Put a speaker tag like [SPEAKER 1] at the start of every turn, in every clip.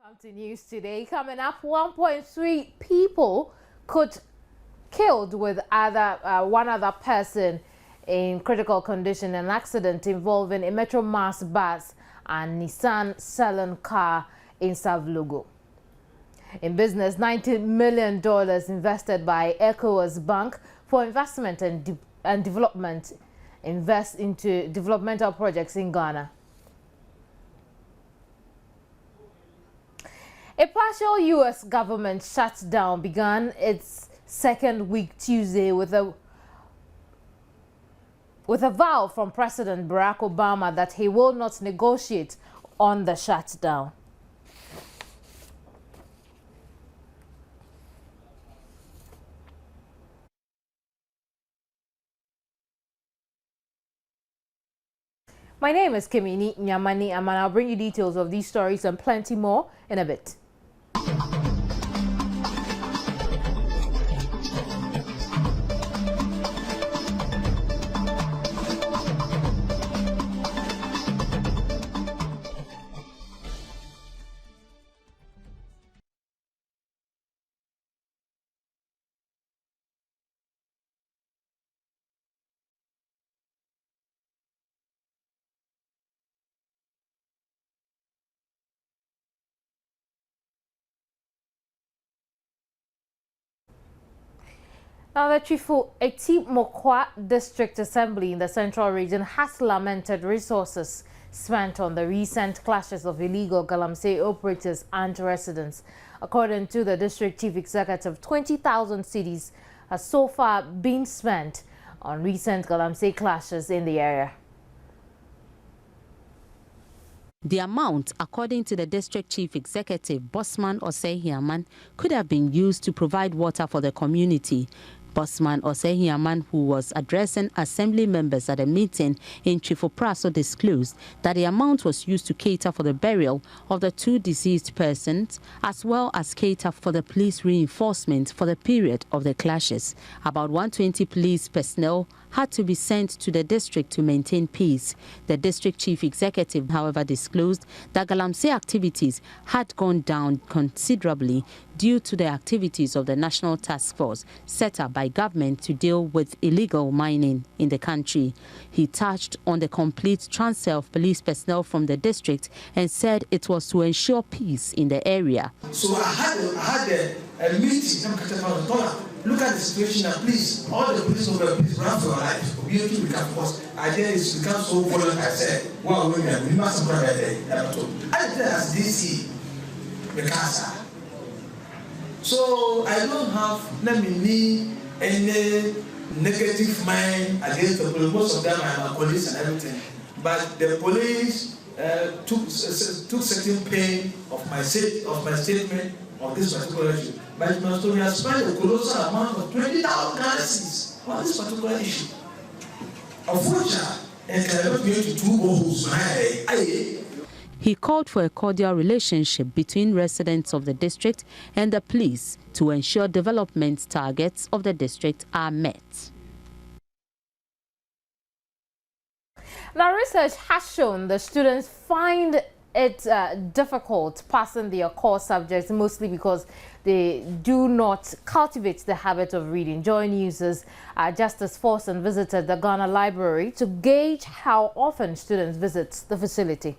[SPEAKER 1] To news today. Coming up, 1.3 people killed with one other person in critical condition. An accident involving a Metro Mass bus and Nissan Saloon car in Savlugu. In business, $90 million invested by ECOWAS Bank for investment and development invest into developmental projects in Ghana. A partial U.S. government shutdown began its second week Tuesday with a vow from President Barack Obama that he will not negotiate on the shutdown. My name is Kimini Nyamani, and I'll bring you details of these stories and plenty more in a bit. Now, the Chifo Etimokwa District Assembly in the Central Region has lamented resources spent on the recent clashes of illegal Galamsey operators and residents. According to the District Chief Executive, 20,000 cedis has so far been spent on recent Galamsey clashes in the area.
[SPEAKER 2] The amount, according to the District Chief Executive, Bosman Osehiaman, could have been used to provide water for the community. Bosman Osehiaman, who was addressing assembly members at a meeting in Chifopraso, disclosed that the amount was used to cater for the burial of the two deceased persons, as well as cater for the police reinforcement for the period of the clashes. About 120 police personnel had to be sent to the district to maintain peace. The district chief executive, however, disclosed that Galamsey activities had gone down considerably due to the activities of the National Task Force set up by government to deal with illegal mining in the country. He touched on the complete transfer of police personnel from the district and said it was to ensure peace in the area.
[SPEAKER 3] So I had a meeting. Look at the situation and please, all the police over, please run for your life. We have to become forced. Idea is to become so violent. I said, well, we must have I did as DC, the casa. So I don't have any negative mind against the police. Most of them are police and everything. But the police took certain pain of my statement of this particular issue. But it must have spent a colossal amount of 20,000 currencies on this particular issue. Of which I cannot go to 2 boreholes.
[SPEAKER 2] He called for a cordial relationship between residents of the district and the police to ensure development targets of the district are met.
[SPEAKER 1] Now, research has shown the students find it difficult passing their core subjects, mostly because they do not cultivate the habit of reading. Joy News' Justice Forson visited the Ghana Library to gauge how often students visit the facility.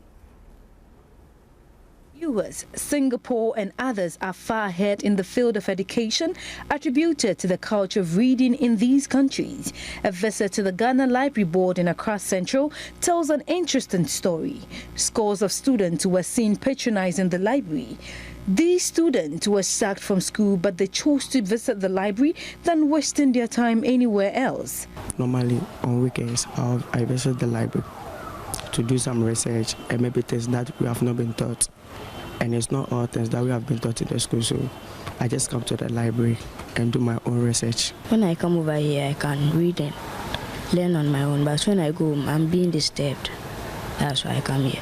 [SPEAKER 4] US, Singapore and others are far ahead in the field of education attributed to the culture of reading in these countries. A visit to the Ghana Library Board in Accra Central tells an interesting story. Scores of students were seen patronizing the library. These students were sacked from school, but they chose to visit the library than wasting their time anywhere else.
[SPEAKER 5] Normally on weekends, I visit the library to do some research and maybe things that we have not been taught. And it's not all things that we have been taught in the school, so I just come to the library and do my own research.
[SPEAKER 6] When I come over here, I can read and learn on my own, but when I go home, I'm being disturbed. That's why I come here.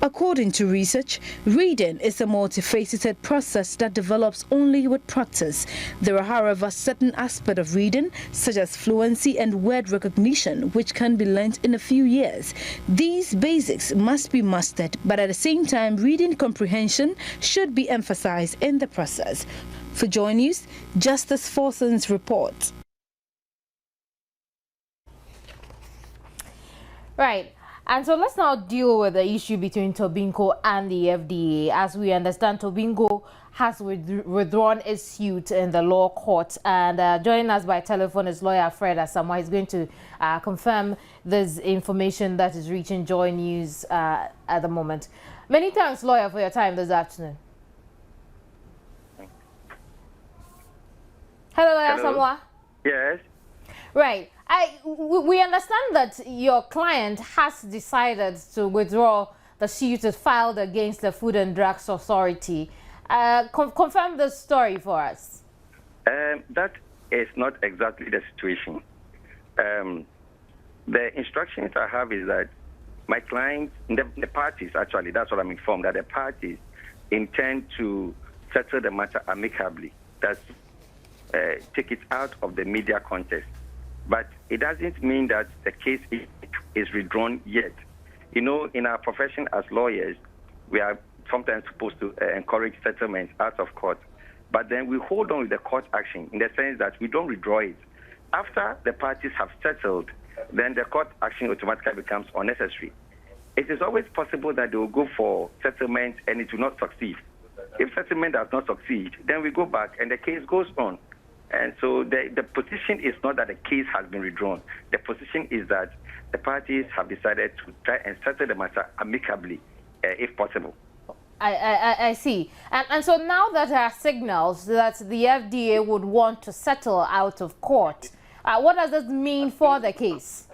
[SPEAKER 4] According to research, reading is a multifaceted process that develops only with practice. There are, however, certain aspects of reading, such as fluency and word recognition, which can be learnt in a few years. These basics must be mastered, but at the same time, reading comprehension should be emphasized in the process. For Joy News, Justice Forson's report.
[SPEAKER 1] Right. And so let's now deal with the issue between Tobinco and the FDA. As we understand, Tobinco has withdrawn its suit in the law court. And joining us by telephone is lawyer Fred Asamoah. He's going to confirm this information that is reaching Joy News at the moment. Many thanks, lawyer, for your time this afternoon. Hello, lawyer Asamoah.
[SPEAKER 7] Yes.
[SPEAKER 1] Right. We understand that your client has decided to withdraw the suit filed against the Food and Drugs Authority. Confirm the story for us.
[SPEAKER 7] That is not exactly the situation. The instructions I have is that my clients, the parties actually, that's what I'm informed, that the parties intend to settle the matter amicably. That's take it out of the media contest. But it doesn't mean that the case is withdrawn yet. You know, in our profession as lawyers, we are sometimes supposed to encourage settlements out of court. But then we hold on with the court action in the sense that we don't withdraw it. After the parties have settled, then the court action automatically becomes unnecessary. It is always possible that they will go for settlement and it will not succeed. If settlement does not succeed, then we go back and the case goes on. And so the position is not that the case has been withdrawn. The position is that the parties have decided to try and settle the matter amicably, if possible.
[SPEAKER 1] I see. And so now that there are signals that the FDA would want to settle out of court, what does this mean for the case?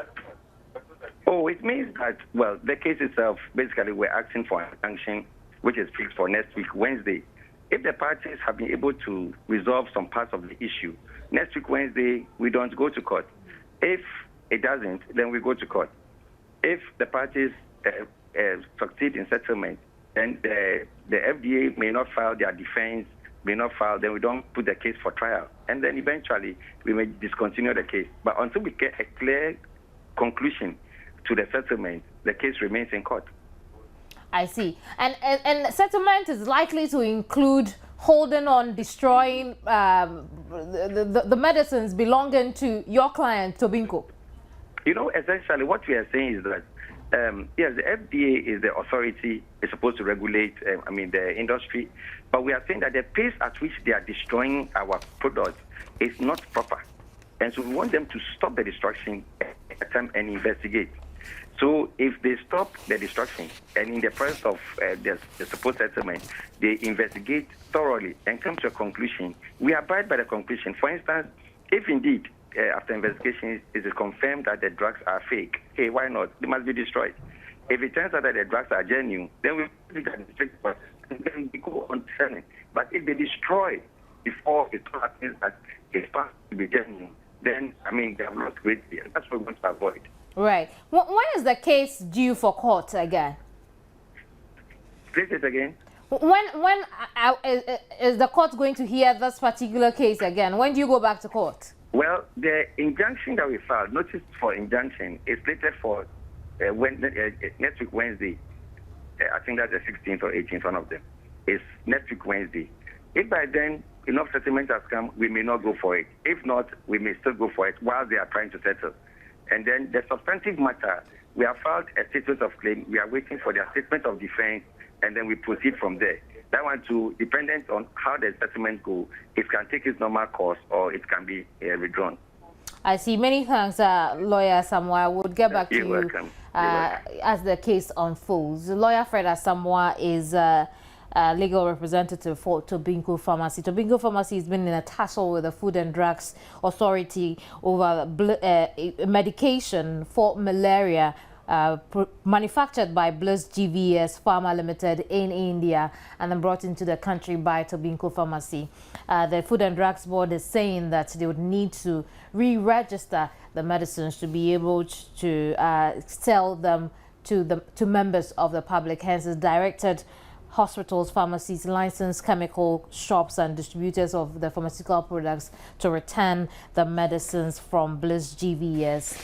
[SPEAKER 7] Oh, it means that, well, the case itself, basically we're asking for an injunction, which is fixed for next week, Wednesday. If the parties have been able to resolve some parts of the issue, next week, Wednesday, we don't go to court. If it doesn't, then we go to court. If the parties succeed in settlement, then the FDA may not file their defense, may not file, then we don't put the case for trial. And then eventually, we may discontinue the case. But until we get a clear conclusion to the settlement, the case remains in court.
[SPEAKER 1] I see. And settlement is likely to include holding on, destroying the medicines belonging to your client, Tobinco.
[SPEAKER 7] You know, essentially what we are saying is that, yes, the FDA is the authority, is supposed to regulate, the industry, but we are saying that the pace at which they are destroying our products is not proper. And so we want them to stop the destruction and investigate. So if they stop the destruction and in the presence of the supposed settlement, they investigate thoroughly and come to a conclusion, we abide by the conclusion. For instance, if indeed after investigation it is confirmed that the drugs are fake, hey, why not? They must be destroyed. If it turns out that the drugs are genuine, then we look at the strict process and then we go on selling. But if they destroy before it happens that it's supposed to be genuine, then, they have lost greatly, and that's what we want to avoid.
[SPEAKER 1] Right. When is the case due for court again?
[SPEAKER 7] Please it again.
[SPEAKER 1] When is the court going to hear this particular case again? When do you go back to court?
[SPEAKER 7] Well, the injunction that we filed, notice for injunction, is slated for next week Wednesday. I think that's the 16th or 18th, one of them. It's next week Wednesday. If by then enough settlement has come, we may not go for it. If not, we may still go for it while they are trying to settle. And then the substantive matter, we have filed a statement of claim. We are waiting for their statement of defense, and then we proceed from there. That one too, dependent on how the settlement goes, it can take its normal course or it can be withdrawn.
[SPEAKER 1] I see. Many thanks, Lawyer Asamoah. We'll get back to you
[SPEAKER 7] welcome.
[SPEAKER 1] As the case unfolds. Lawyer Fred Asamoah is legal representative for Tobinco Pharmacy. Tobinco Pharmacy has been in a tussle with the Food and Drugs Authority over medication for malaria manufactured by Bliss GVS Pharma Limited in India and then brought into the country by Tobinco Pharmacy. The Food and Drugs Board is saying that they would need to re-register the medicines to be able to sell them to members of the public. Hence, it's directed hospitals, pharmacies, licensed chemical shops and distributors of the pharmaceutical products to return the medicines from Bliss GVS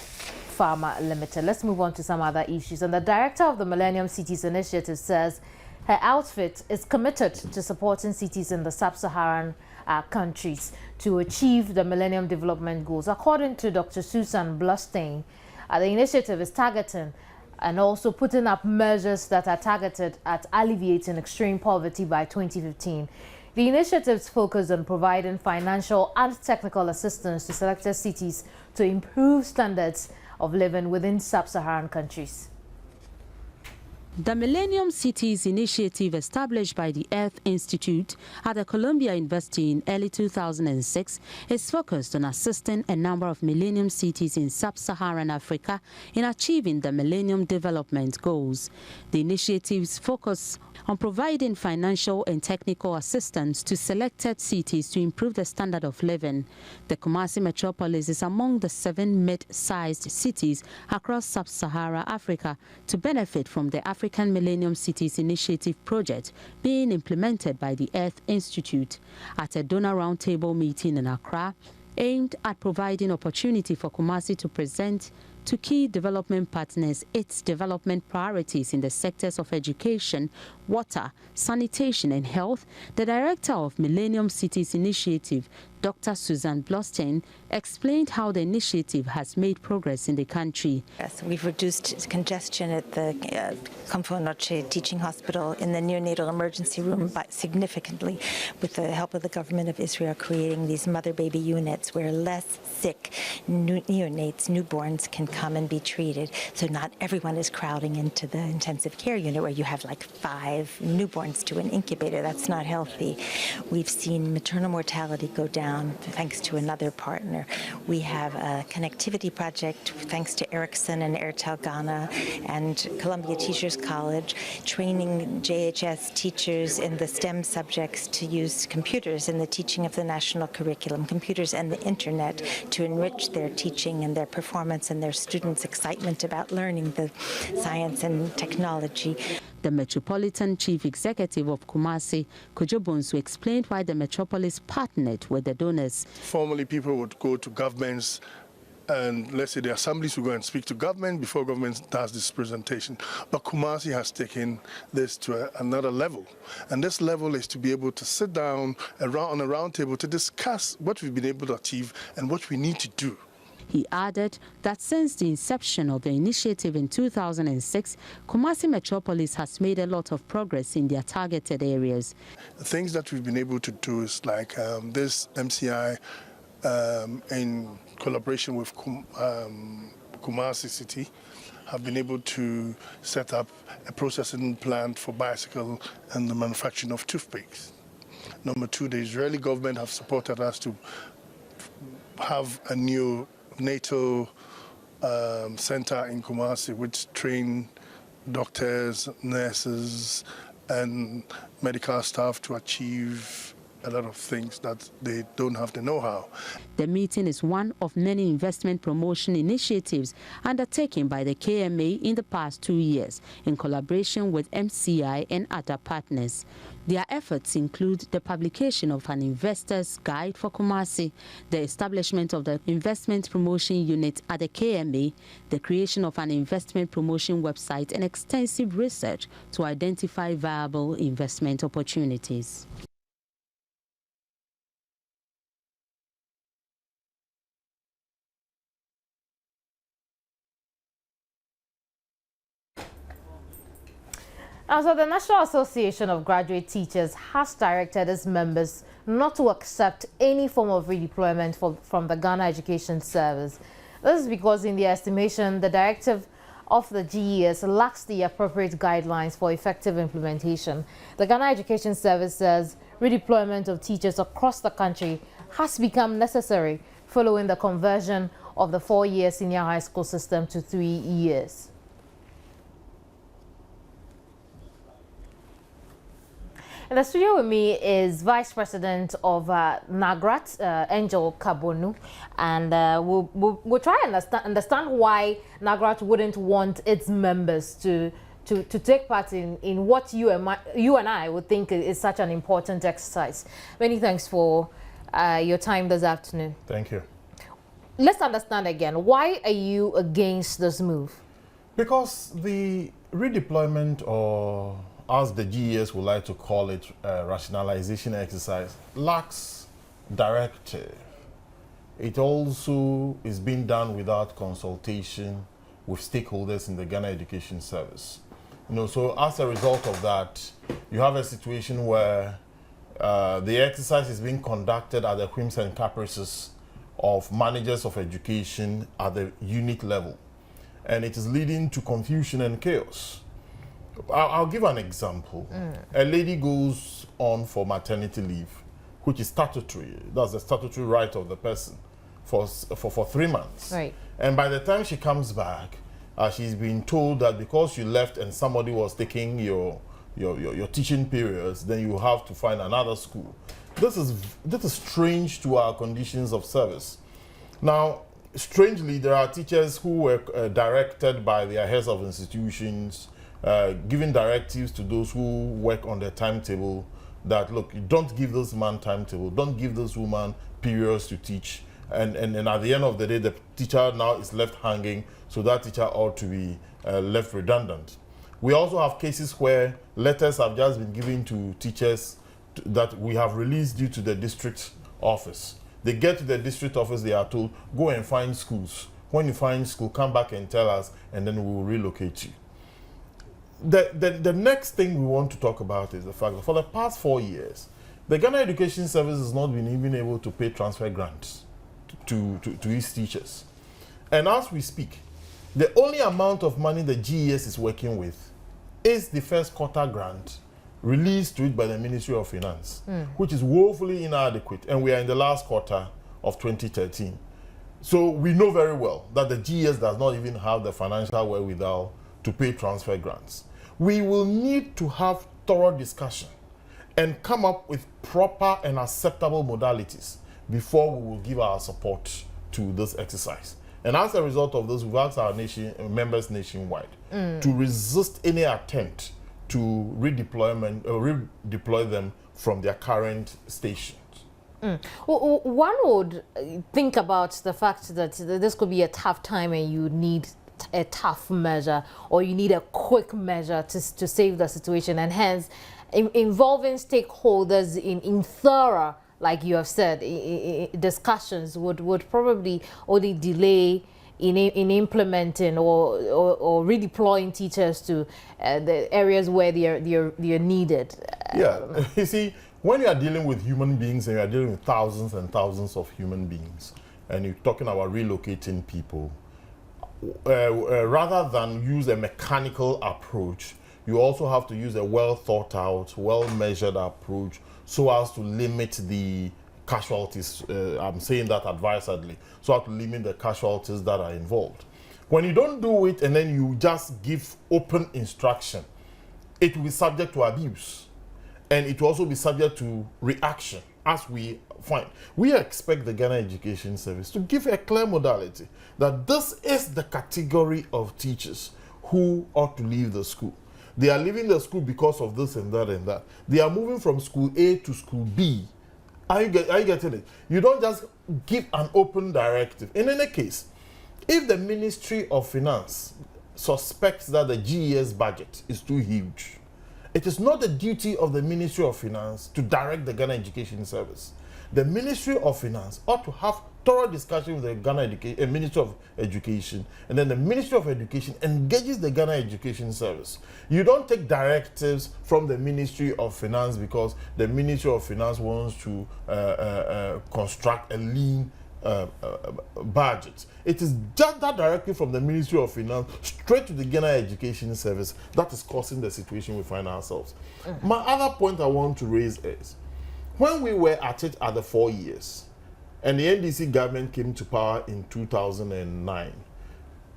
[SPEAKER 1] Pharma Limited. Let's move on to some other issues. And the director of the Millennium Cities Initiative says her outfit is committed to supporting cities in the sub-Saharan countries to achieve the Millennium Development Goals. According to Dr. Susan Blostein, the initiative is targeting and also putting up measures that are targeted at alleviating extreme poverty by 2015. The initiatives focus on providing financial and technical assistance to selected cities to improve standards of living within sub-Saharan countries.
[SPEAKER 2] The Millennium Cities Initiative, established by the Earth Institute at the Columbia University in early 2006, is focused on assisting a number of millennium cities in sub-Saharan Africa in achieving the Millennium Development Goals. The initiatives focus on providing financial and technical assistance to selected cities to improve the standard of living. The Kumasi metropolis is among the 7 mid-sized cities across sub-Saharan Africa to benefit from the African Millennium Cities Initiative project being implemented by the Earth Institute. At a donor roundtable meeting in Accra, aimed at providing opportunity for Kumasi to present to key development partners its development priorities in the sectors of education, water, sanitation and health, the director of Millennium Cities Initiative, Dr. Susan Blostein, explained how the initiative has made progress in the country.
[SPEAKER 8] Yes, we've reduced congestion at the Kamfo Noche Teaching Hospital in the neonatal emergency room significantly, with the help of the government of Israel creating these mother-baby units where less sick neonates, newborns can come and be treated. So not everyone is crowding into the intensive care unit where you have like 5 newborns to an incubator. That's not healthy. We've seen maternal mortality go down thanks to another partner. We have a connectivity project thanks to Ericsson and Airtel Ghana and Columbia Teachers College, training JHS teachers in the STEM subjects to use computers in the teaching of the national curriculum, computers and the internet to enrich their teaching and their performance and their students' excitement about learning the science and technology.
[SPEAKER 2] The Metropolitan Chief Executive of Kumasi, Kojo Bonsu, explained why the metropolis partnered with the donors.
[SPEAKER 9] Formerly, people would go to governments and, let's say, the assemblies will go and speak to government before government does this presentation. But Kumasi has taken this to another level. And this level is to be able to sit down on a round table to discuss what we've been able to achieve and what we need to do.
[SPEAKER 2] He added that since the inception of the initiative in 2006, Kumasi Metropolis has made a lot of progress in their targeted areas.
[SPEAKER 9] The things that we've been able to do is like this MCI in collaboration with Kumasi City have been able to set up a processing plant for bicycle and the manufacturing of toothpicks. Number 2, the Israeli government have supported us to have a new NATO center in Kumasi, which train doctors, nurses, and medical staff to achieve a lot of things that they don't have the know-how.
[SPEAKER 2] The meeting is one of many investment promotion initiatives undertaken by the KMA in the past 2 years in collaboration with MCI and other partners. Their efforts include the publication of an investor's guide for Kumasi, the establishment of the investment promotion unit at the KMA, the creation of an investment promotion website, and extensive research to identify viable investment opportunities.
[SPEAKER 1] So the National Association of Graduate Teachers has directed its members not to accept any form of redeployment from the Ghana Education Service. This is because, in their estimation, the directive of the GES lacks the appropriate guidelines for effective implementation. The Ghana Education Service says redeployment of teachers across the country has become necessary following the conversion of the 4-year senior high school system to 3 years. In the studio with me is Vice President of NAGRAT, Angel Kabonu, and we'll try and understand why NAGRAT wouldn't want its members to take part in what you and I would think is such an important exercise. Many thanks for your time this afternoon.
[SPEAKER 10] Thank you.
[SPEAKER 1] Let's understand again, why are you against this move?
[SPEAKER 10] Because the redeployment, or as the GES would like to call it, rationalization exercise, lacks directive. It also is being done without consultation with stakeholders in the Ghana Education Service. So as a result of that, you have a situation where the exercise is being conducted at the whims and caprices of managers of education at the unit level. And it is leading to confusion and chaos. I'll give an example. A lady goes on for maternity leave, which is statutory. That's the statutory right of the person for 3 months.
[SPEAKER 1] Right.
[SPEAKER 10] And by the time she comes back, she's been told that because you left and somebody was taking your teaching periods, then you have to find another school. This is strange to our conditions of service. Now, strangely, there are teachers who were directed by their heads of institutions, giving directives to those who work on their timetable that, look, you don't give this man timetable, don't give this woman periods to teach. And at the end of the day, the teacher now is left hanging, so that teacher ought to be left redundant. We also have cases where letters have just been given to teachers that we have released due to the district office. They get to the district office, they are told, go and find schools. When you find school, come back and tell us, and then we will relocate you. The next thing we want to talk about is the fact that for the past 4 years, the Ghana Education Service has not been even able to pay transfer grants to its teachers. And as we speak, the only amount of money the GES is working with is the first quarter grant released to it by the Ministry of Finance, which is woefully inadequate, and we are in the last quarter of 2013. So we know very well that the GES does not even have the financial wherewithal to pay transfer grants. We will need to have thorough discussion and come up with proper and acceptable modalities before we will give our support to this exercise. And as a result of this, we've asked our members nationwide to resist any attempt to redeploy them from their current stations.
[SPEAKER 1] Well, one would think about the fact that this could be a tough time and you need a tough measure, or you need a quick measure to save the situation, and hence involving stakeholders in thorough, like you have said, discussions would probably only delay in implementing or redeploying teachers to the areas where they're needed.
[SPEAKER 10] Yeah, you see, when you are dealing with human beings and you are dealing with thousands and thousands of human beings, and you're talking about relocating people, rather than use a mechanical approach, you also have to use a well thought out, well measured approach so as to limit the casualties. I'm saying that advisedly, so as to limit the casualties that are involved. When you don't do it and then you just give open instruction, it will be subject to abuse, and it will also be subject to reaction, as we find. We expect the Ghana Education Service to give a clear modality that this is the category of teachers who ought to leave the school. They are leaving the school because of this and that and that. They are moving from school A to school B. Are you getting it? You don't just give an open directive. In any case, if the Ministry of Finance suspects that the GES budget is too huge, it is not the duty of the Ministry of Finance to direct the Ghana Education Service. The Ministry of Finance ought to have thorough discussion with the Ghana Ministry of Education, and then the Ministry of Education engages the Ghana Education Service. You don't take directives from the Ministry of Finance because the Ministry of Finance wants to construct a lean budget. It is just that directive from the Ministry of Finance straight to the Ghana Education Service that is causing the situation we find ourselves. My other point I want to raise is, when we were at it at the 4 years, and the NDC government came to power in 2009,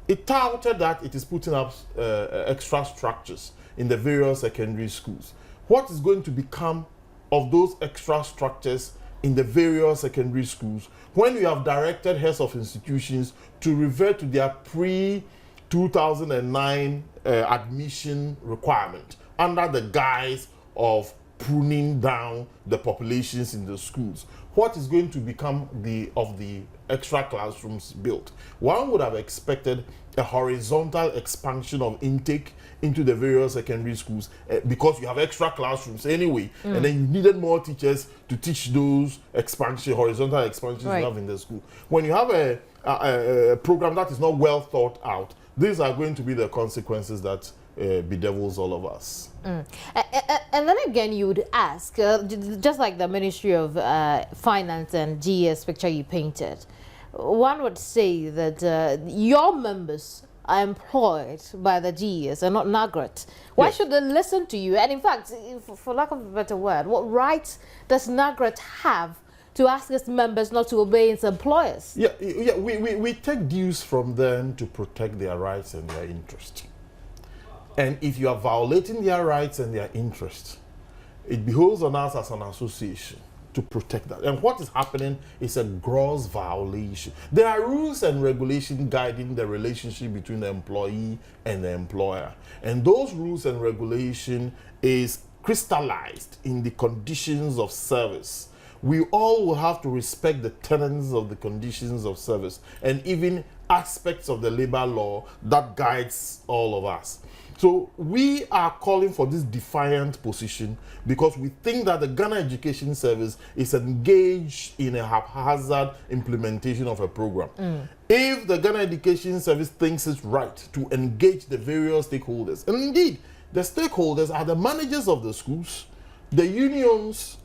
[SPEAKER 10] it touted that it is putting up extra structures in the various secondary schools. what is going to become of those extra structures in the various secondary schools when you have directed heads of institutions to revert to their pre-2009 admission requirement under the guise of pruning down the populations in the schools? What is going to become of the extra classrooms built? One would have expected a horizontal expansion of intake into the various secondary schools because you have extra classrooms anyway, and then you needed more teachers to teach those horizontal expansions you have in the school. When you have a program that is not well thought out, these are going to be the consequences that bedevils all of us.
[SPEAKER 1] And then again, you would ask, just like the Ministry of Finance and GS picture you painted, one would say that your members are employed by the GS and not NAGRAT. Why should they listen to you? And in fact, for lack of a better word, what rights does NAGRAT have to ask its members not to obey its employers?
[SPEAKER 10] We take dues from them to protect their rights and their interests. And if you are violating their rights and their interests, it behoves on us as an association to protect that. And what is happening is a gross violation. There are rules and regulations guiding the relationship between the employee and the employer. And those rules and regulations is crystallized in the conditions of service. We all will have to respect the tenets of the conditions of service and even aspects of the labor law that guides all of us. So we are calling for this defiant position because we think that the Ghana Education Service is engaged in a haphazard implementation of a program. If the Ghana Education Service thinks it's right to engage the various stakeholders, and indeed the stakeholders are the managers of the schools, the unions,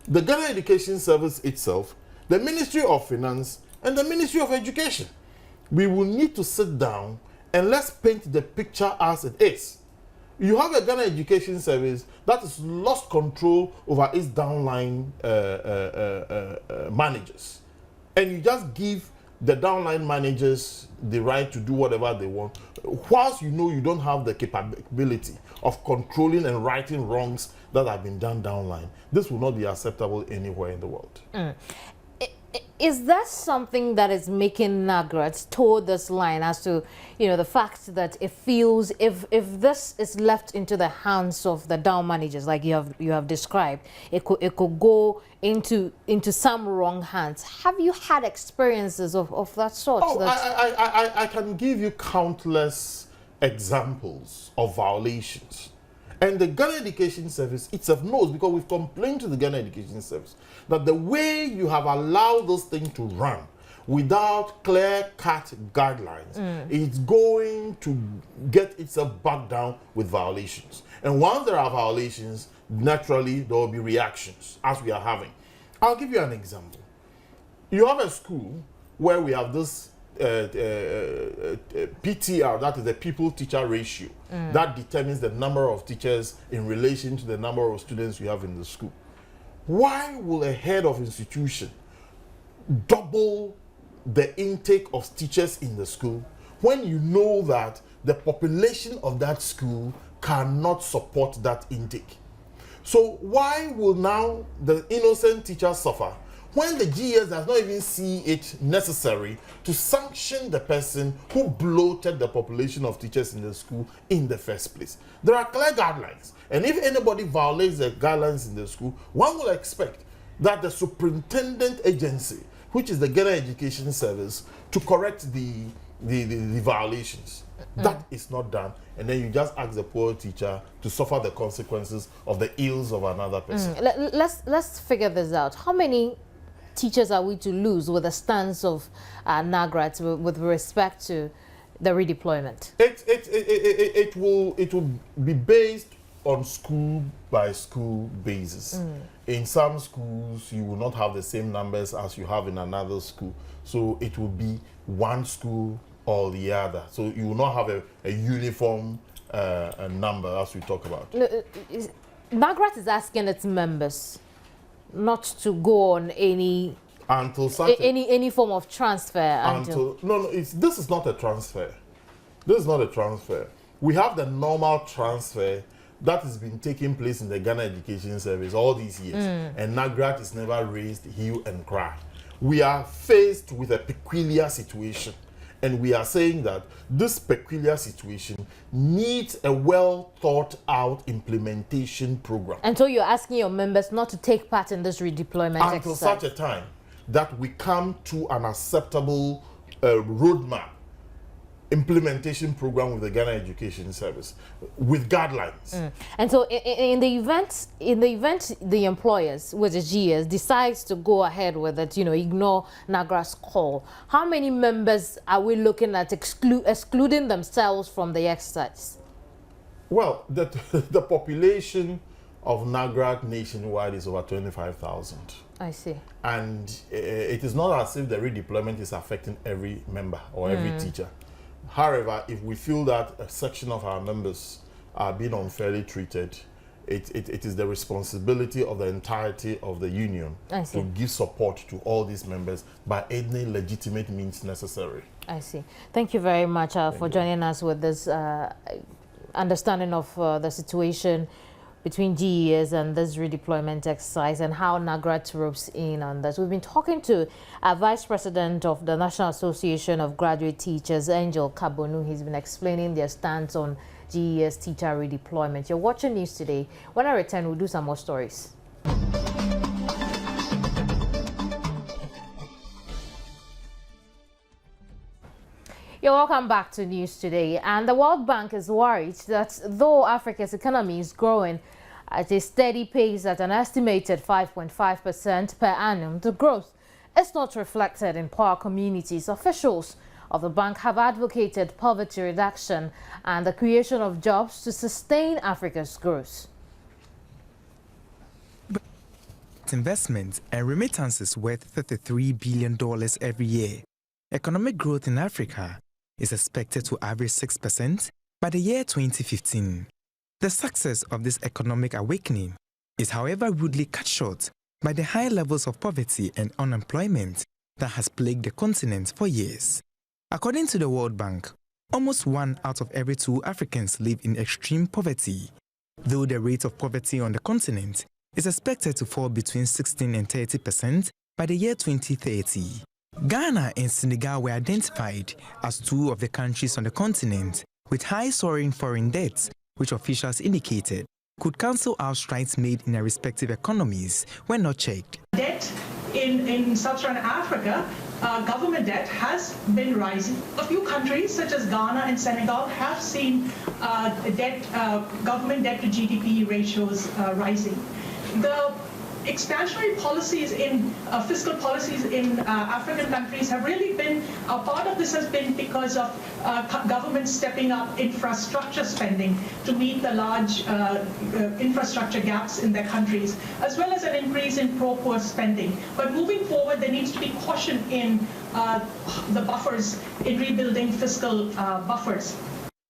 [SPEAKER 10] the Ghana Education Service itself, the Ministry of Finance, and the Ministry of Education, we will need to sit down and let's paint the picture as it is. You have a Ghana Education Service that has lost control over its downline managers. And you just give the downline managers the right to do whatever they want, whilst you know you don't have the capability of controlling and righting wrongs that have been done downline. This will not be acceptable anywhere in the world.
[SPEAKER 1] Is that something that is making NAGRAT toe this line as to, the fact that it feels if this is left into the hands of the down managers, like you have described, it could go into some wrong hands? Have you had experiences of that sort?
[SPEAKER 10] I can give you countless examples of violations. And the Ghana Education Service itself knows, because we've complained to the Ghana Education Service, that the way you have allowed this thing to run without clear-cut guidelines, it's going to get itself back down with violations. And once there are violations, naturally there will be reactions, as we are having. I'll give you an example. You have a school where we have this PTR, that is the pupil-teacher ratio, that determines the number of teachers in relation to the number of students you have in the school. Why will a head of institution double the intake of teachers in the school when you know that the population of that school cannot support that intake? So why will now the innocent teacher suffer when the GS does not even see it necessary to sanction the person who bloated the population of teachers in the school in the first place? There are clear guidelines, and if anybody violates the guidelines in the school, one will expect that the superintendent agency, which is the Ghana Education Service, to correct the violations. That is not done, and then you just ask the poor teacher to suffer the consequences of the ills of another person.
[SPEAKER 1] Let's figure this out. How many teachers are we to lose with the stance of NAGRAT with respect to the redeployment?
[SPEAKER 10] It will be based on school by school basis. In some schools, you will not have the same numbers as you have in another school. So it will be one school or the other. So you will not have a uniform number as we talk about.
[SPEAKER 1] NAGRAT is asking its members not to go on any form of transfer
[SPEAKER 10] this is not a transfer. This is not a transfer. We have the normal transfer that has been taking place in the Ghana Education Service all these years, and NAGRAT is never raised hue and cry. We are faced with a peculiar situation, and we are saying that this peculiar situation needs a well thought out implementation program.
[SPEAKER 1] And so you're asking your members not to take part in this redeployment
[SPEAKER 10] until
[SPEAKER 1] exercise?
[SPEAKER 10] Such a time that we come to an acceptable roadmap implementation program with the Ghana Education Service with guidelines.
[SPEAKER 1] And so in the event the employers, which is GS, decides to go ahead with it, ignore NAGRA's call, how many members are we looking at excluding themselves from the exercise?
[SPEAKER 10] Well, the population of NAGRAT nationwide is over 25,000.
[SPEAKER 1] I see.
[SPEAKER 10] And it is not as if the redeployment is affecting every member or every teacher. However, if we feel that a section of our members are being unfairly treated, it is the responsibility of the entirety of the union to give support to all these members by any legitimate means necessary. I
[SPEAKER 1] see. Thank you very much for joining us with this understanding of the situation between GES and this redeployment exercise and how NAGRAT ropes in on this. We've been talking to a Vice President of the National Association of Graduate Teachers, Angel Kabonu. He's been explaining their stance on GES teacher redeployment. You're watching News Today. When I return, we'll do some more stories. You're welcome back to News Today. And the World Bank is worried that though Africa's economy is growing at a steady pace at an estimated 5.5% per annum, the growth is not reflected in poor communities. Officials of the bank have advocated poverty reduction and the creation of jobs to sustain Africa's growth.
[SPEAKER 11] Investment and remittances worth $33 billion every year. Economic growth in Africa is expected to average 6% by the year 2015. The success of this economic awakening is, however, rudely cut short by the high levels of poverty and unemployment that has plagued the continent for years. According to the World Bank, almost 1 out of every 2 Africans live in extreme poverty, though the rate of poverty on the continent is expected to fall between 16 and 30% by the year 2030. Ghana and Senegal were identified as 2 of the countries on the continent with high soaring foreign debts, which officials indicated could cancel out strides made in their respective economies when not checked.
[SPEAKER 12] Debt in sub-Saharan Africa, government debt has been rising. A few countries such as Ghana and Senegal have seen government debt to GDP ratios rising. The expansionary policies in fiscal policies in African countries have really been, part of this has been because of government stepping up infrastructure spending to meet the large infrastructure gaps in their countries, as well as an increase in pro-poor spending. But moving forward, there needs to be caution in the buffers, in rebuilding fiscal buffers.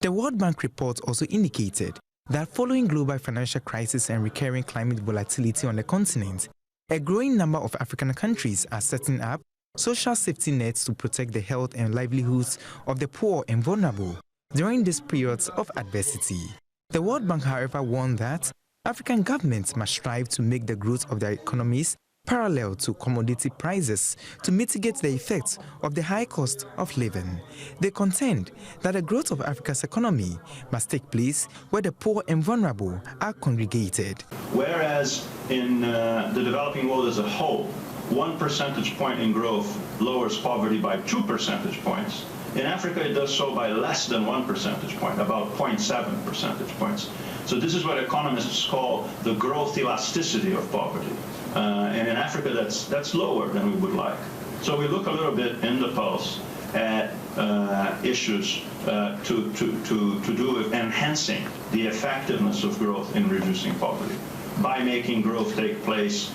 [SPEAKER 11] The World Bank report also indicated that following global financial crisis and recurring climate volatility on the continent, a growing number of African countries are setting up social safety nets to protect the health and livelihoods of the poor and vulnerable during these periods of adversity. The World Bank, however, warned that African governments must strive to make the growth of their economies parallel to commodity prices to mitigate the effects of the high cost of living. They contend that the growth of Africa's economy must take place where the poor and vulnerable are congregated.
[SPEAKER 13] Whereas in the developing world as a whole, 1 percentage point in growth lowers poverty by 2 percentage points. In Africa, it does so by less than 1 percentage point, about 0.7 percentage points. So this is what economists call the growth elasticity of poverty. And in Africa, that's lower than we would like. So we look a little bit in the pulse at issues to do with enhancing the effectiveness of growth in reducing poverty by making growth take place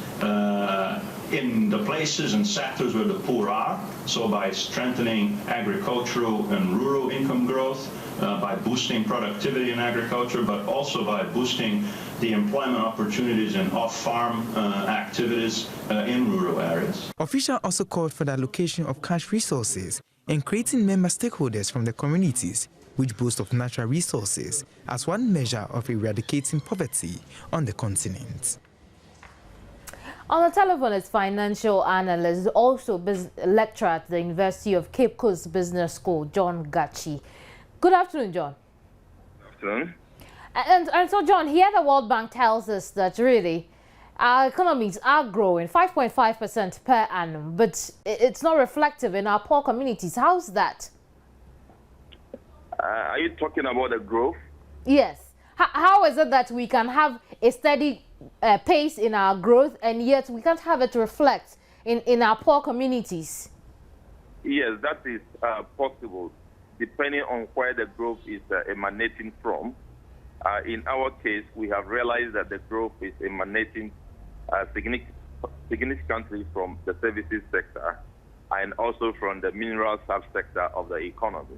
[SPEAKER 13] in the places and sectors where the poor are, so by strengthening agricultural and rural income growth, by boosting productivity in agriculture, but also by boosting the employment opportunities in off-farm activities in rural areas.
[SPEAKER 11] Officials also called for the allocation of cash resources and creating member stakeholders from the communities which boasts of natural resources as one measure of eradicating poverty on the continent.
[SPEAKER 1] On the telephone is financial analyst, also lecturer at the University of Cape Coast Business School, John Gachi. Good afternoon, John.
[SPEAKER 7] Good afternoon.
[SPEAKER 1] And so, John, here the World Bank tells us that really our economies are growing 5.5% per annum, but it's not reflective in our poor communities. How's that?
[SPEAKER 7] Are you talking about the growth?
[SPEAKER 1] Yes. How is it that we can have a steady pace in our growth and yet we can't have it reflect in our poor communities?
[SPEAKER 7] Yes, that is possible, depending on where the growth is emanating from. In our case, we have realized that the growth is emanating significantly from the services sector and also from the mineral subsector of the economy.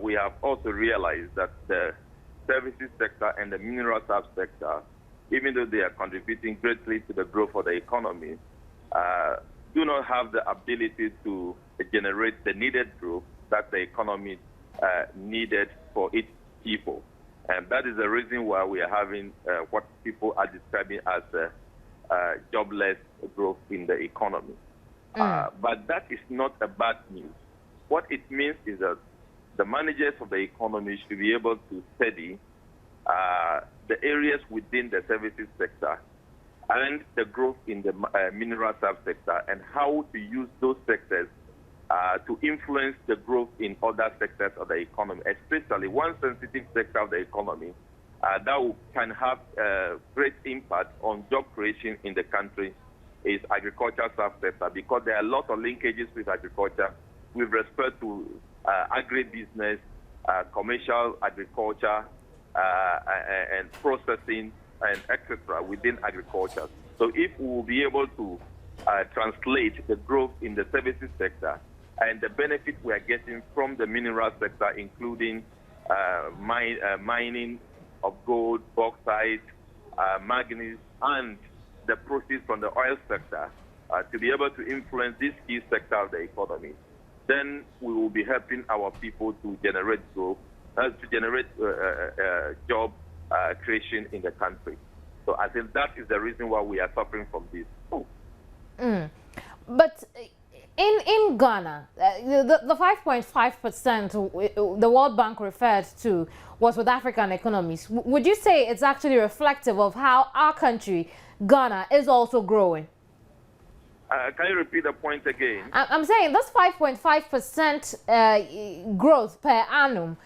[SPEAKER 7] We have also realized that the services sector and the mineral subsector, even though they are contributing greatly to the growth of the economy, do not have the ability to generate the needed growth that the economy needed for its people. And that is the reason why we are having what people are describing as jobless growth in the economy. But that is not a bad news. What it means is that the managers of the economy should be able to study the areas within the services sector and the growth in the mineral subsector and how to use those sectors to influence the growth in other sectors of the economy, especially one sensitive sector of the economy that can have great impact on job creation in the country is agriculture subsector, because there are a lot of linkages with agriculture with respect to agribusiness, commercial agriculture, and processing, and etc. within agriculture. So if we will be able to translate the growth in the services sector and the benefit we are getting from the mineral sector, including mining of gold, bauxite, manganese, and the proceeds from the oil sector, to be able to influence this key sector of the economy, then we will be helping our people to generate growth, to generate job creation in the country. So I think that is the reason why we are suffering from this.
[SPEAKER 1] But in Ghana, the 5.5% the World Bank referred to was with African economies. Would you say it's actually reflective of how our country, Ghana, is also growing?
[SPEAKER 7] Can you repeat the point again?
[SPEAKER 1] I'm saying this 5.5% growth per annum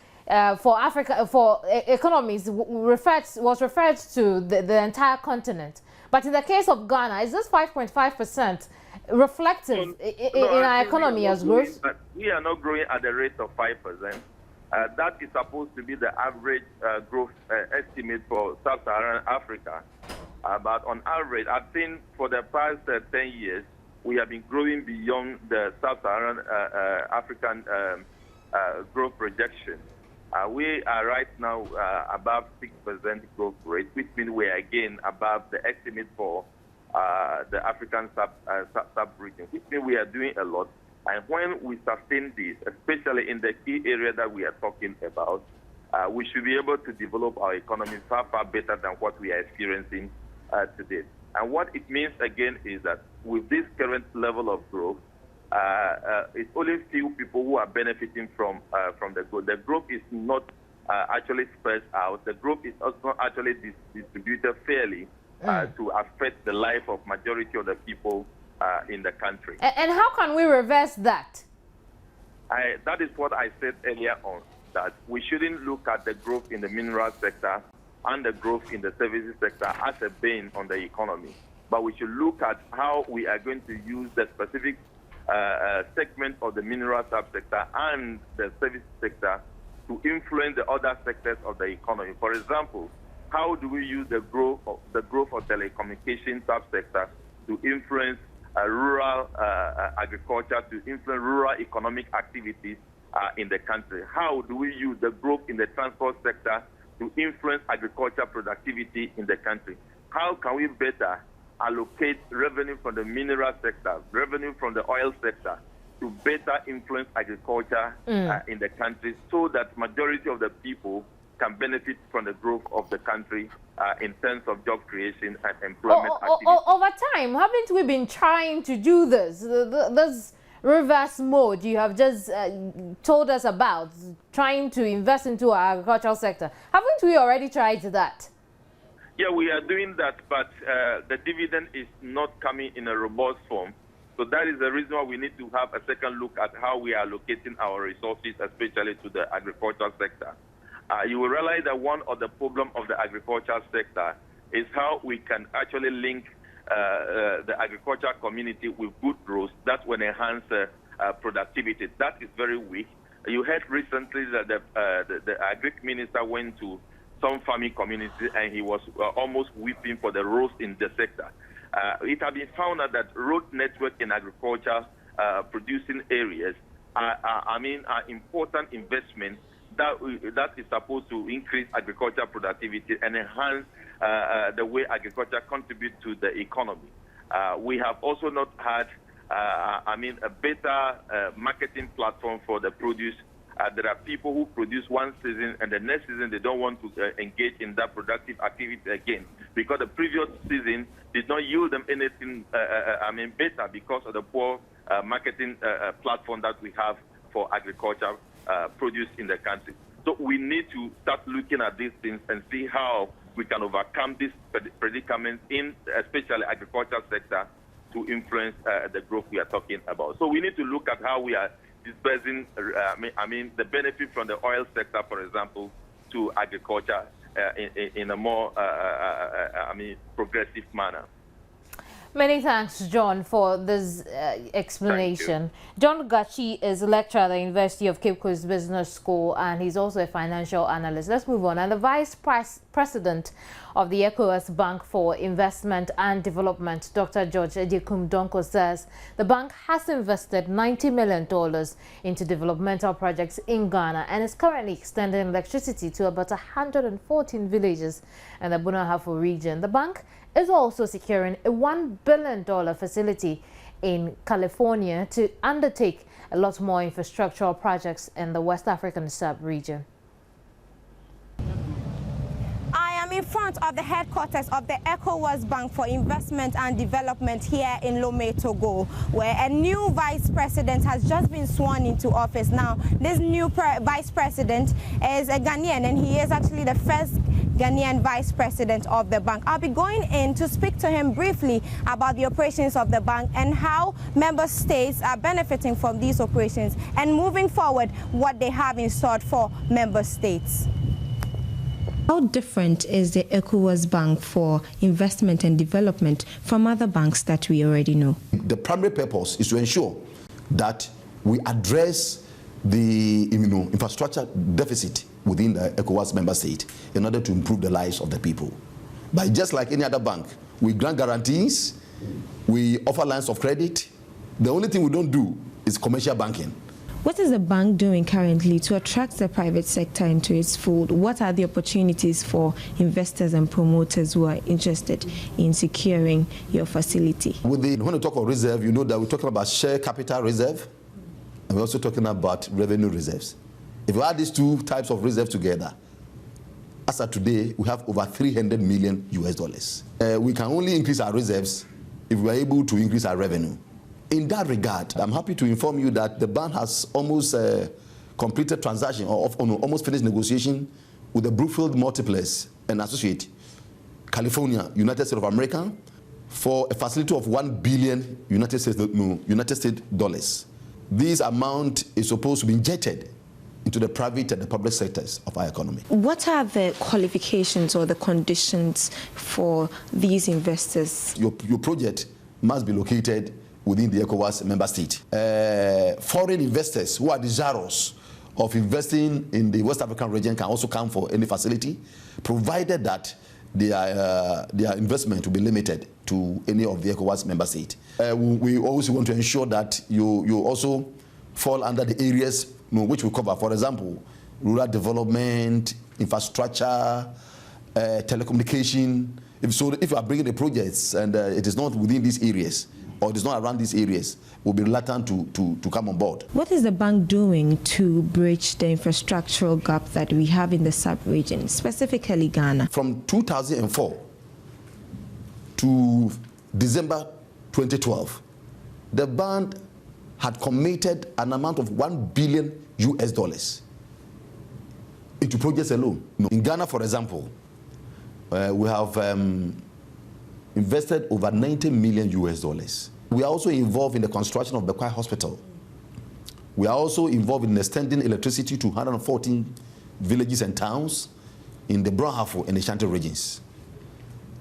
[SPEAKER 1] for Africa, for economies was referred to the entire continent. But in the case of Ghana, is this 5.5% reflective in our economy as growth?
[SPEAKER 7] We are not growing at the rate of 5%. That is supposed to be the average growth estimate for Sub-Saharan Africa. But on average, I think for the past 10 years, we have been growing beyond the Sub-Saharan African growth projection. We are right now above 6% growth rate, which means we are again above the estimate for the African sub-region, which means we are doing a lot. And when we sustain this, especially in the key area that we are talking about, we should be able to develop our economy far, far better than what we are experiencing today. And what it means, again, is that with this current level of growth, it's only few people who are benefiting from the growth. The growth is not actually spread out. The growth is also actually distributed fairly to affect the life of majority of the people in the country.
[SPEAKER 1] And how can we reverse that?
[SPEAKER 7] That is what I said earlier on, that we shouldn't look at the growth in the mineral sector and the growth in the services sector as a bane on the economy. But we should look at how we are going to use the specific segment of the mineral subsector and the service sector to influence the other sectors of the economy. For example, how do we use the growth of telecommunication subsector to influence rural agriculture, to influence rural economic activities in the country? How do we use the growth in the transport sector to influence agriculture productivity in the country? How can we better allocate revenue from the mineral sector, revenue from the oil sector,
[SPEAKER 14] to better influence agriculture in the country so that majority of the people can benefit from the growth of the country in terms of job creation and employment activity.
[SPEAKER 1] Over time, haven't we been trying to do this? This reverse mode you have just told us about, trying to invest into our agricultural sector. Haven't we already tried that?
[SPEAKER 14] Yeah, we are doing that, but the dividend is not coming in a robust form. So that is the reason why we need to have a second look at how we are allocating our resources, especially to the agricultural sector. You will realize that one of the problems of the agricultural sector is how we can actually link the agricultural community with good growth that will enhance productivity. That is very weak. You heard recently that the agric minister went to some farming communities and he was almost weeping for the roads in the sector. It has been found out that road network in agriculture producing areas are important investments that is supposed to increase agricultural productivity and enhance the way agriculture contributes to the economy. We have also not had, a better marketing platform for the produce. There are people who produce one season and the next season they don't want to engage in that productive activity again because the previous season did not yield them anything, better because of the poor marketing platform that we have for agriculture produce in the country. So we need to start looking at these things and see how we can overcome these predicaments in especially agriculture sector to influence the growth we are talking about. So we need to look at how we are dispersing, the benefit from the oil sector, for example, to agriculture in a more, progressive manner.
[SPEAKER 1] Many thanks, John, for this explanation. John Gachi is a lecturer at the University of Cape Coast Business School, and he's also a financial analyst. Let's move on. And the Vice President of the ECOWAS Bank for Investment and Development, Dr. George Ediekum Donko, says the bank has invested $90 million into developmental projects in Ghana and is currently extending electricity to about 114 villages in the Bunahafo region. The bank is also securing a $1 billion facility in California to undertake a lot more infrastructural projects in the West African sub-region.
[SPEAKER 15] I am in front of the headquarters of the ECOWAS Bank for Investment and Development here in Lomé, Togo, where a new vice president has just been sworn into office. Now, this new vice president is a Ghanaian, and he is actually the first Ghanaian vice president of the bank. I'll be going in to speak to him briefly about the operations of the bank and how member states are benefiting from these operations, and moving forward, what they have in store for member states. How different is the ECOWAS Bank for Investment and Development from other banks that we already know?
[SPEAKER 16] The primary purpose is to ensure that we address the infrastructure deficit within the ECOWAS member state in order to improve the lives of the people. But just like any other bank, we grant guarantees, we offer lines of credit. The only thing we don't do is commercial banking.
[SPEAKER 15] What is the bank doing currently to attract the private sector into its fold? What are the opportunities for investors and promoters who are interested in securing your facility?
[SPEAKER 16] When we talk of reserve, you know that we're talking about share capital reserve, and we're also talking about revenue reserves. If we add these two types of reserves together, as of today, we have over $300 million US. We can only increase our reserves if we are able to increase our revenue. In that regard, I'm happy to inform you that the bank has almost completed transaction or almost finished negotiation with the Brookfield Multiplex and Associate, California, United States of America, for a facility of $1 billion United States dollars. This amount is supposed to be injected into the private and the public sectors of our economy.
[SPEAKER 15] What are the qualifications or the conditions for these investors?
[SPEAKER 16] Your project must be located within the ECOWAS member state. Foreign investors who are desirous of investing in the West African region can also come for any facility, provided that their investment will be limited to any of the ECOWAS member states. We also want to ensure that you also fall under the areas which we cover. For example, rural development, infrastructure, telecommunication. If you are bringing the projects and it is not within these areas, or it is not around these areas will be reluctant to come on board.
[SPEAKER 15] What is the bank doing to bridge the infrastructural gap that we have in the sub-region, specifically Ghana?
[SPEAKER 16] From 2004 to December 2012, the bank had committed an amount of $1 billion into projects alone. In Ghana, for example, we have invested over $90 million. We are also involved in the construction of Bekwai Hospital. We are also involved in extending electricity to 114 villages and towns in the Brahafo and the Ashanti regions.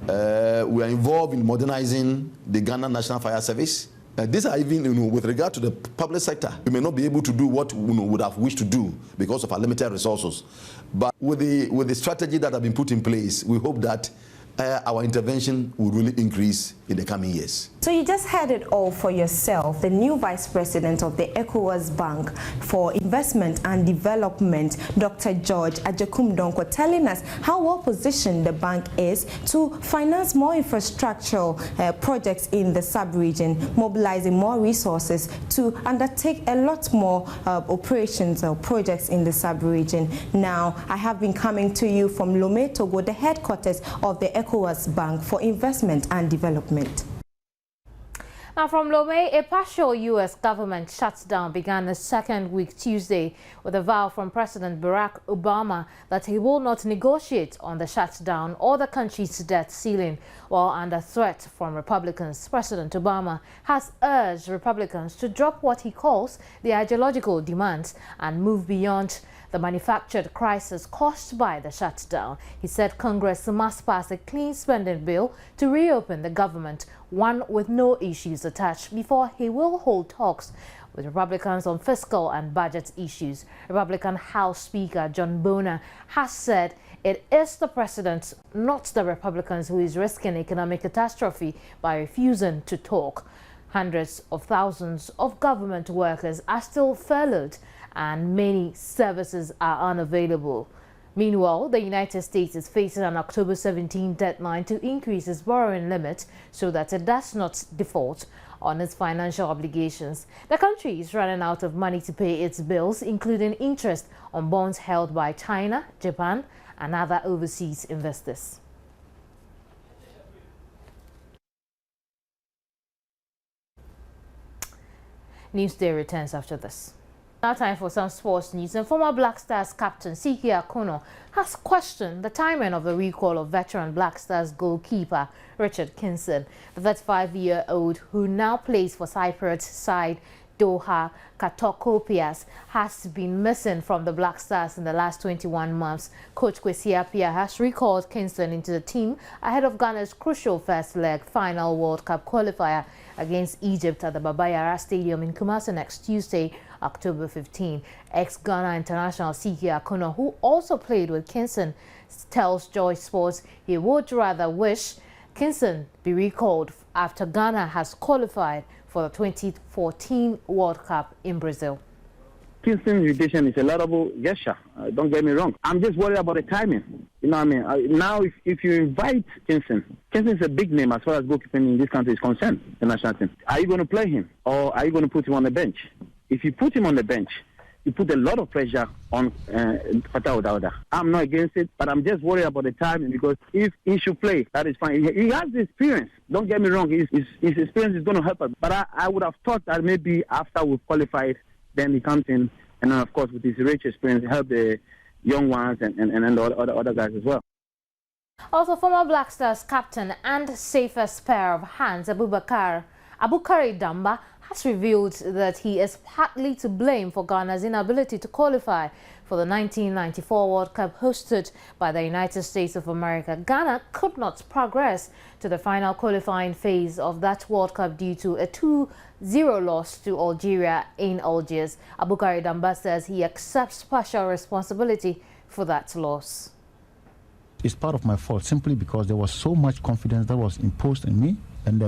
[SPEAKER 16] We are involved in modernizing the Ghana National Fire Service. These are even, with regard to the public sector. We may not be able to do what we would have wished to do because of our limited resources. But with the strategy that have been put in place, we hope that our intervention will really increase in the coming years.
[SPEAKER 15] So you just heard it all for yourself, the new Vice President of the ECOWAS Bank for Investment and Development, Dr. George Agyekum Donkor, telling us how well positioned the bank is to finance more infrastructural projects in the sub-region, mobilizing more resources to undertake a lot more operations or projects in the sub-region. Now, I have been coming to you from Lomé, Togo, the headquarters of the ECOWAS Bank for Investment and Development.
[SPEAKER 1] Now from Lomé, a partial U.S. government shutdown began the second week Tuesday with a vow from President Barack Obama that he will not negotiate on the shutdown or the country's debt ceiling while under threat from Republicans. President Obama has urged Republicans to drop what he calls the ideological demands and move beyond the manufactured crisis caused by the shutdown. He said Congress must pass a clean spending bill to reopen the government, one with no issues attached, before he will hold talks with Republicans on fiscal and budget issues. Republican House Speaker John Boehner has said it is the president, not the Republicans, who is risking economic catastrophe by refusing to talk. Hundreds of thousands of government workers are still furloughed and many services are unavailable. Meanwhile, the United States is facing an October 17 deadline to increase its borrowing limit so that it does not default on its financial obligations. The country is running out of money to pay its bills, including interest on bonds held by China, Japan, and other overseas investors. Newsday returns after this. Now time for some sports news. And former Black Stars captain Siki Akono has questioned the timing of the recall of veteran Black Stars goalkeeper Richard Kinson. The 35-year-old, who now plays for Cyprus side Doha Katokopias, has been missing from the Black Stars in the last 21 months. Coach Kwesi Appiah has recalled Kinson into the team ahead of Ghana's crucial first leg final World Cup qualifier against Egypt at the Baba Yara Stadium in Kumasi next Tuesday, October 15. Ex-Ghana international Siki Akono, who also played with Kinson, tells Joy Sports he would rather wish Kinson be recalled after Ghana has qualified for the 2014 World Cup in Brazil.
[SPEAKER 17] Kinson's invitation is a laudable gesture. Don't get me wrong. I'm just worried about the timing. You know what I mean? Now, if you invite Kinson is a big name as far as goalkeeping in this country is concerned, the national team. Are you going to play him or are you going to put him on the bench? If you put him on the bench, you put a lot of pressure on Fatah Dawda. I'm not against it, but I'm just worried about the timing because if he should play, that is fine. He has the experience. Don't get me wrong. His experience is going to help us. But I would have thought that maybe after we've qualified, then he comes in, and then, of course, with his rich experience, help the young ones and the other guys as well.
[SPEAKER 1] Also, former Black Stars captain and safest pair of hands, Abubakari Damba, has revealed that he is partly to blame for Ghana's inability to qualify for the 1994 World Cup hosted by the United States of America. Ghana could not progress to the final qualifying phase of that World Cup due to a 2-0 loss to Algeria in Algiers. Abubakari Damba says he accepts partial responsibility for that loss.
[SPEAKER 18] It's part of my fault simply because there was so much confidence that was imposed on me, and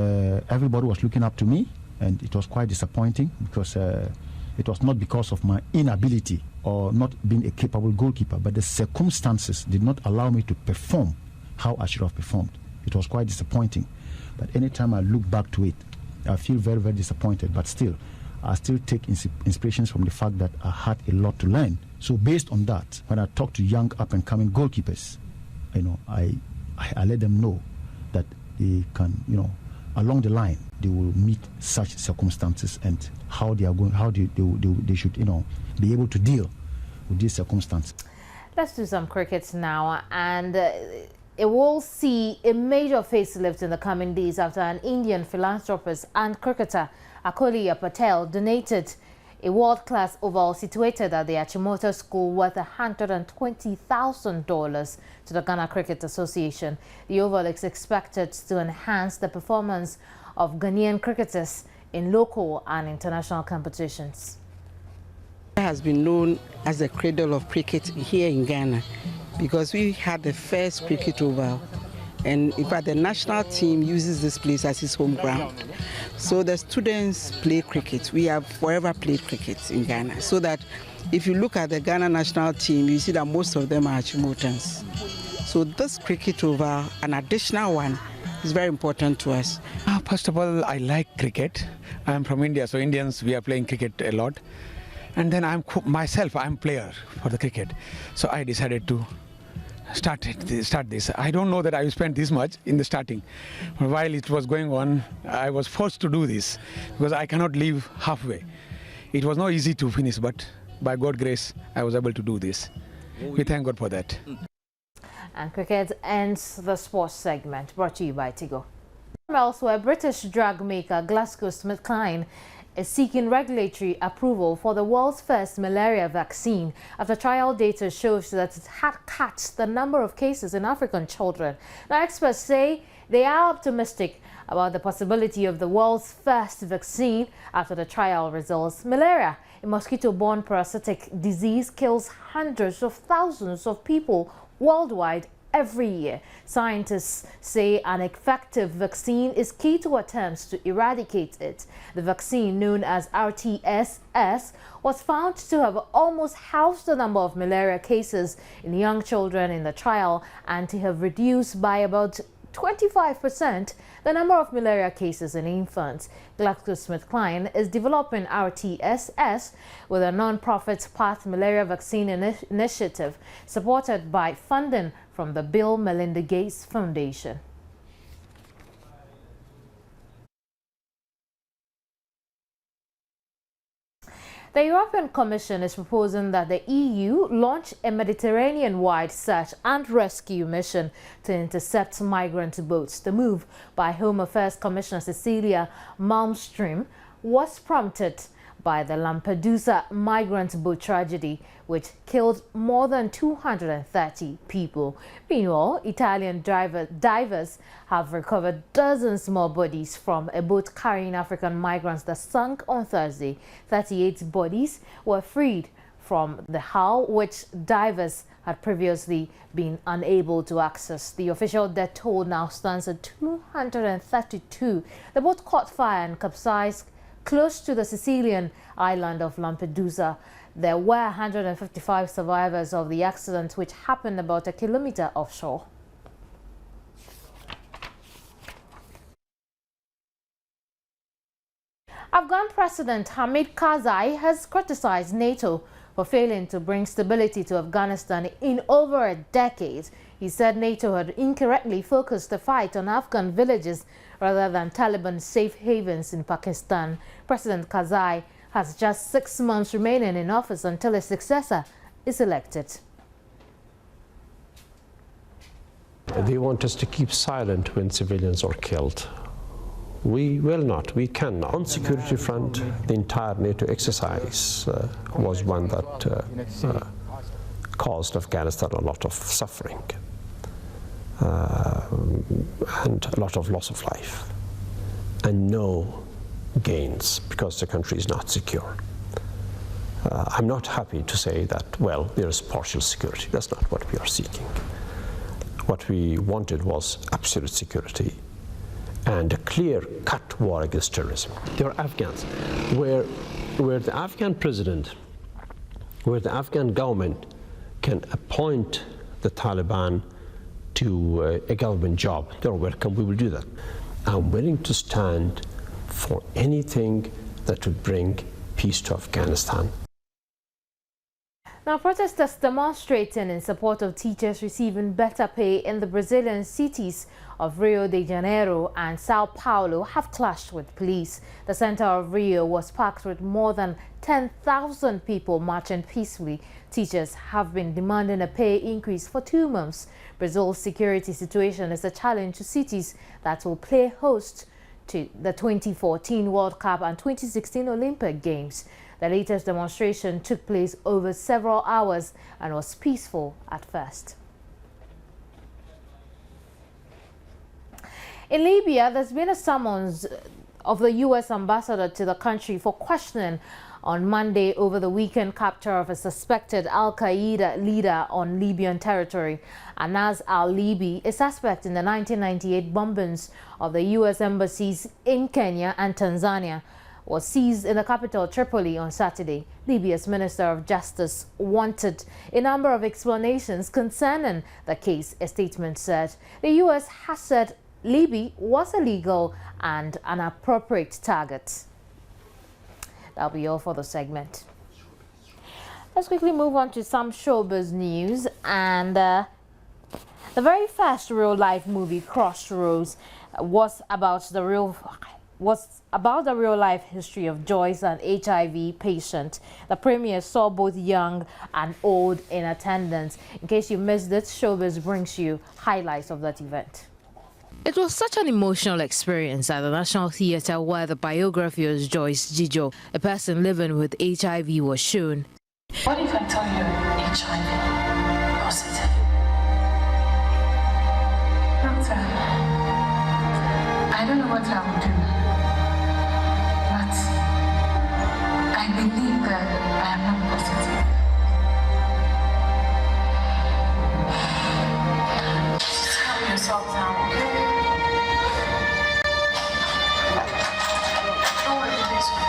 [SPEAKER 18] everybody was looking up to me, and it was quite disappointing because it was not because of my inability or not being a capable goalkeeper, but the circumstances did not allow me to perform how I should have performed. It was quite disappointing. But anytime I look back to it, I feel very, very disappointed, but still, I still take inspirations from the fact that I had a lot to learn. So based on that, when I talk to young up-and-coming goalkeepers, you know, I let them know that they can, you know, along the line, they will meet such circumstances and how they are going, how they should, you know, be able to deal with these circumstances.
[SPEAKER 1] Let's do some cricket now, and it will see a major facelift in the coming days after an Indian philanthropist and cricketer, Akolia Patel, donated a world-class oval situated at the Achimota School worth $120,000 to the Ghana Cricket Association. The oval is expected to enhance the performance of Ghanaian cricketers in local and international competitions.
[SPEAKER 19] It has been known as the cradle of cricket here in Ghana because we had the first cricket oval, and in fact the national team uses this place as its home ground. So the students play cricket. We have forever played cricket in Ghana, so that if you look at the Ghana national team, you see that most of them are Achimotans. So this cricket oval, an additional one, is very important to us.
[SPEAKER 20] First of all, I like cricket. I'm from India, so Indians, we are playing cricket a lot. And then I'm player for the cricket. So I decided to start this. I don't know that I spent this much in the starting. While it was going on, I was forced to do this because I cannot leave halfway. It was not easy to finish, but by God's grace, I was able to do this. We thank God for that.
[SPEAKER 1] And cricket ends the sports segment, brought to you by Tigo. Elsewhere, British drug maker GlaxoSmithKline is seeking regulatory approval for the world's first malaria vaccine after trial data shows that it had cut the number of cases in African children. Now, experts say they are optimistic about the possibility of the world's first vaccine after the trial results. Malaria, a mosquito-borne parasitic disease, kills hundreds of thousands of people worldwide every year. Scientists say an effective vaccine is key to attempts to eradicate it. The vaccine, known as RTS-S, was found to have almost halved the number of malaria cases in young children in the trial and to have reduced by about 25% the number of malaria cases in infants. GlaxoSmithKline is developing RTS-S with a non-profit Path Malaria Vaccine Initiative supported by funding from the Bill Melinda Gates Foundation. The European Commission is proposing that the EU launch a Mediterranean-wide search and rescue mission to intercept migrant boats. The move by Home Affairs Commissioner Cecilia Malmström was prompted by the Lampedusa migrant boat tragedy, which killed more than 230 people. Meanwhile, Italian divers have recovered dozens more bodies from a boat carrying African migrants that sank on Thursday. 38 bodies were freed from the hull, which divers had previously been unable to access. The official death toll now stands at 232. The boat caught fire and capsized close to the Sicilian island of Lampedusa. There were 155 survivors of the accident, which happened about a kilometer offshore. Afghan President Hamid Karzai has criticized NATO for failing to bring stability to Afghanistan in over a decade. He said NATO had incorrectly focused the fight on Afghan villages rather than Taliban safe havens in Pakistan. President Karzai has just 6 months remaining in office until his successor is elected.
[SPEAKER 21] They want us to keep silent when civilians are killed. We will not, we cannot. On security front, the entire NATO exercise was one that caused Afghanistan a lot of suffering and a lot of loss of life and no gains because the country is not secure. I'm not happy to say that, well, there is partial security. That's not what we are seeking. What we wanted was absolute security and a clear-cut war against terrorism. There are Afghans where the Afghan president, where the Afghan government can appoint the Taliban to a government job. They're welcome, we will do that. I'm willing to stand for anything that would bring peace to Afghanistan.
[SPEAKER 1] Now, protesters demonstrating in support of teachers receiving better pay in the Brazilian cities of Rio de Janeiro and Sao Paulo have clashed with police. The center of Rio was packed with more than 10,000 people marching peacefully. Teachers have been demanding a pay increase for 2 months. Brazil's security situation is a challenge to cities that will play host to the 2014 World Cup and 2016 Olympic Games. The latest demonstration took place over several hours and was peaceful at first. In Libya, there's been a summons of the U.S. ambassador to the country for questioning on Monday over the weekend capture of a suspected Al-Qaeda leader on Libyan territory. Anas al-Libi, a suspect in the 1998 bombings of the U.S. embassies in Kenya and Tanzania, was seized in the capital Tripoli on Saturday. Libya's Minister of Justice wanted a number of explanations concerning the case, a statement said. The U.S. has said Libi was a legal and an appropriate target. That'll be all for the segment. Let's quickly move on to some showbiz news. And the very first real-life movie, Crossroads, was about the real-life history of Joyce, an HIV patient. The premiere saw both young and old in attendance. In case you missed it, Showbiz brings you highlights of that event. It was such an emotional experience at the National Theatre where the biography of Joyce Jijo, a person living with HIV, was shown.
[SPEAKER 3] What if I tell you HIV positive? Doctor, I don't know what I will do, but I believe that I am not positive. Just calm yourself down, okay? Don't worry, this one.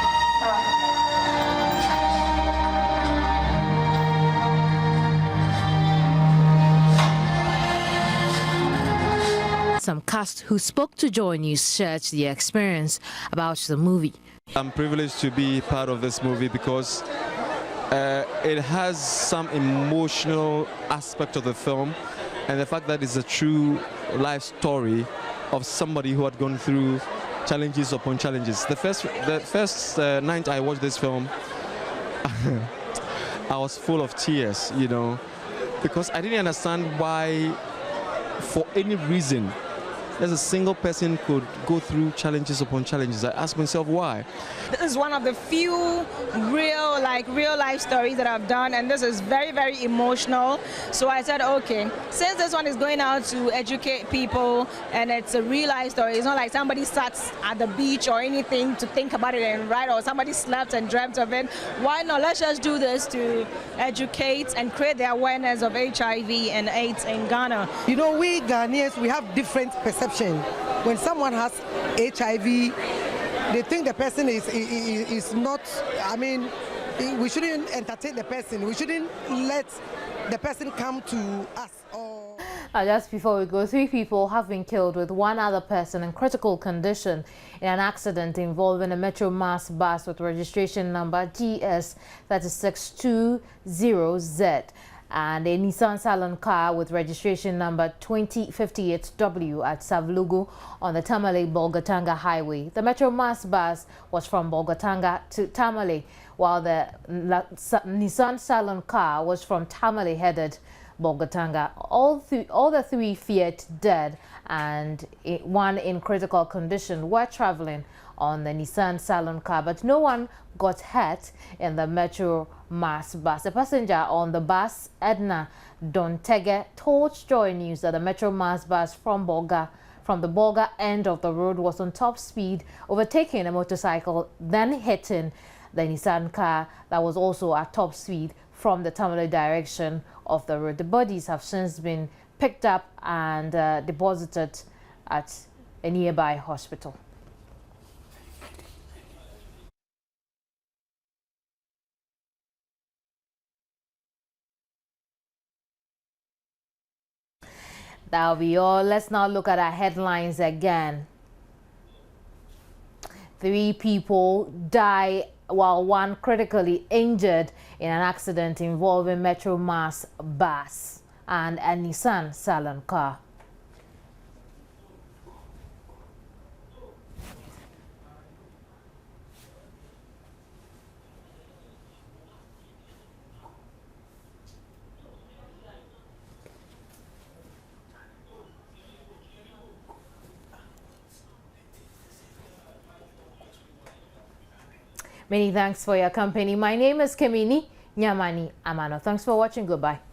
[SPEAKER 1] Some cast who spoke to Joy News shared their experience about the movie.
[SPEAKER 22] I'm privileged to be part of this movie because it has some emotional aspect of the film, and the fact that it's a true life story of somebody who had gone through challenges upon challenges. The first night I watched this film, I was full of tears, you know, because I didn't understand why, for any reason, there's a single person could go through challenges upon challenges. I asked myself why.
[SPEAKER 23] This is one of the few real life stories that I've done, and this is very, very emotional. So I said, okay, since this one is going out to educate people and it's a real life story, it's not like somebody sat at the beach or anything to think about it and write, or somebody slept and dreamt of it. Why not? Let's just do this to educate and create the awareness of HIV and AIDS in Ghana.
[SPEAKER 24] You know, we Ghanaians, we have different perceptions. When someone has HIV, they think the person is not, I mean, we shouldn't entertain the person. We shouldn't let the person come to us.
[SPEAKER 1] Just before we go, 3 people have been killed with 1 other person in critical condition in an accident involving a Metro Mass bus with registration number GS3620Z and a Nissan Salon car with registration number 2058W at Savlugu on the Tamale-Bolgatanga Highway. The Metro Mass bus was from Bolgatanga to Tamale, while the Nissan Salon car was from Tamale headed Bolgatanga. All the 3 feared dead and 1 in critical condition were traveling on the Nissan Salon car, but no one got hurt in the Metro Mass bus. A passenger on the bus, Edna Dontege, told Joy News that the Metro Mass bus from the Bolga end of the road was on top speed, overtaking a motorcycle, then hitting the Nissan car that was also at top speed from the Tamale direction of the road. The bodies have since been picked up and deposited at a nearby hospital. That'll be all. Let's now look at our headlines again. 3 people die while 1 critically injured in an accident involving Metro Mass bus and a Nissan Salon car. Many thanks for your company. My name is Kemini Nyamani Amano. Thanks for watching. Goodbye.